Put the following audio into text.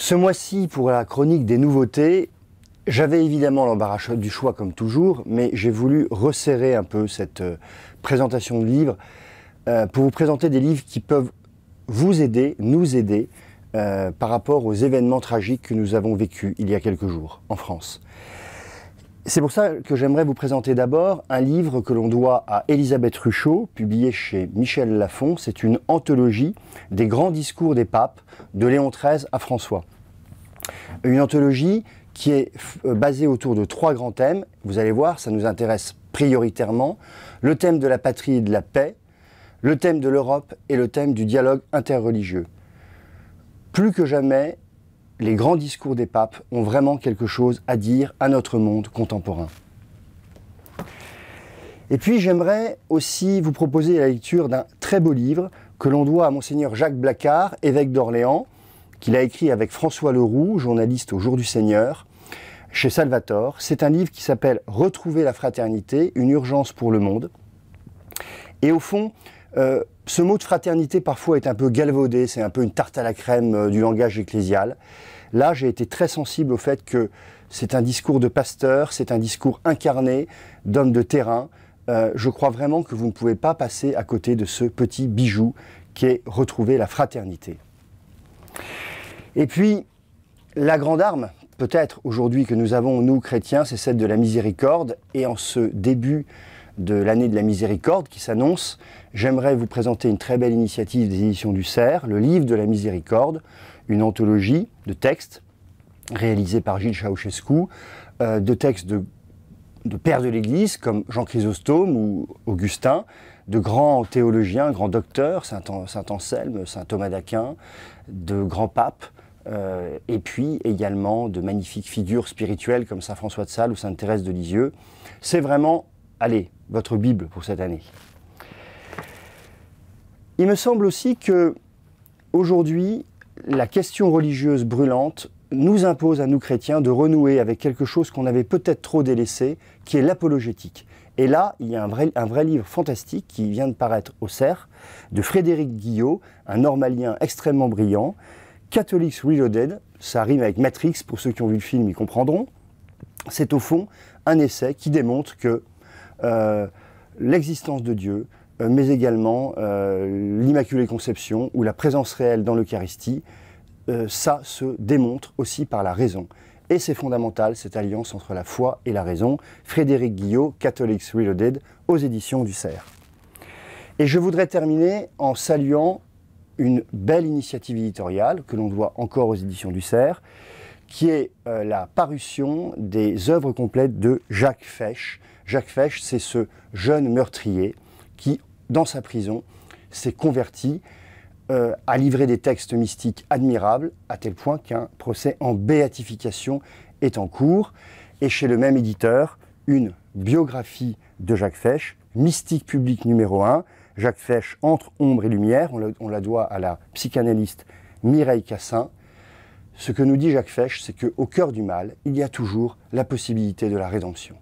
Ce mois-ci, pour la chronique des nouveautés, j'avais évidemment l'embarras du choix comme toujours, mais j'ai voulu resserrer un peu cette présentation de livres pour vous présenter des livres qui peuvent vous aider, nous aider, par rapport aux événements tragiques que nous avons vécus il y a quelques jours en France. C'est pour ça que j'aimerais vous présenter d'abord un livre que l'on doit à Élisabeth Ruchot, publié chez Michel Lafon. C'est une anthologie des grands discours des papes, de Léon XIII à François. Une anthologie qui est basée autour de 3 grands thèmes. Vous allez voir, ça nous intéresse prioritairement. Le thème de la patrie et de la paix, le thème de l'Europe et le thème du dialogue interreligieux. Plus que jamais, les grands discours des papes ont vraiment quelque chose à dire à notre monde contemporain. Et puis j'aimerais aussi vous proposer la lecture d'un très beau livre que l'on doit à Monseigneur Jacques Blacard, évêque d'Orléans, qu'il a écrit avec François Leroux, journaliste au Jour du Seigneur, chez Salvator. C'est un livre qui s'appelle « Retrouver la fraternité, une urgence pour le monde ». Et au fond, ce mot de fraternité parfois est un peu galvaudé, c'est un peu une tarte à la crème du langage ecclésial. Là, j'ai été très sensible au fait que c'est un discours de pasteur, c'est un discours incarné d'homme de terrain. Je crois vraiment que vous ne pouvez pas passer à côté de ce petit bijou qui est retrouver la fraternité. Et puis, la grande arme, peut-être aujourd'hui que nous avons, nous chrétiens, c'est celle de la miséricorde. Et en ce début de l'année de la miséricorde qui s'annonce, j'aimerais vous présenter une très belle initiative des éditions du Cerf, le livre de la miséricorde, une anthologie de textes réalisés par Gilles Ceausescu, de textes de pères de l'Église comme Jean Chrysostome ou Augustin, de grands théologiens, grands docteurs, saint Anselme, saint Thomas d'Aquin, de grands papes, et puis également de magnifiques figures spirituelles comme saint François de Sales ou sainte Thérèse de Lisieux. C'est vraiment, allez, votre Bible pour cette année. Il me semble aussi que aujourd'hui, la question religieuse brûlante nous impose à nous chrétiens de renouer avec quelque chose qu'on avait peut-être trop délaissé, qui est l'apologétique. Et là, il y a un vrai livre fantastique qui vient de paraître au Cerf, de Frédéric Guillot, un normalien extrêmement brillant, Catholics Reloaded, ça rime avec Matrix, pour ceux qui ont vu le film, ils comprendront. C'est au fond un essai qui démontre que l'existence de Dieu, mais également l'Immaculée Conception ou la présence réelle dans l'Eucharistie, ça se démontre aussi par la raison. Et c'est fondamental, cette alliance entre la foi et la raison. Frédéric Guillot, Catholics Reloaded, aux éditions du Cerf. Et je voudrais terminer en saluant une belle initiative éditoriale que l'on doit encore aux éditions du Cerf, qui est la parution des œuvres complètes de Jacques Fesch. Jacques Fesch, c'est ce jeune meurtrier qui, dans sa prison, s'est converti, a livré des textes mystiques admirables, à tel point qu'un procès en béatification est en cours. Et chez le même éditeur, une biographie de Jacques Fesch, mystique public numéro 1, Jacques Fesch, Entre ombre et lumière, on la doit à la psychanalyste Mireille Cassin. Ce que nous dit Jacques Fesch, c'est qu'au cœur du mal, il y a toujours la possibilité de la rédemption.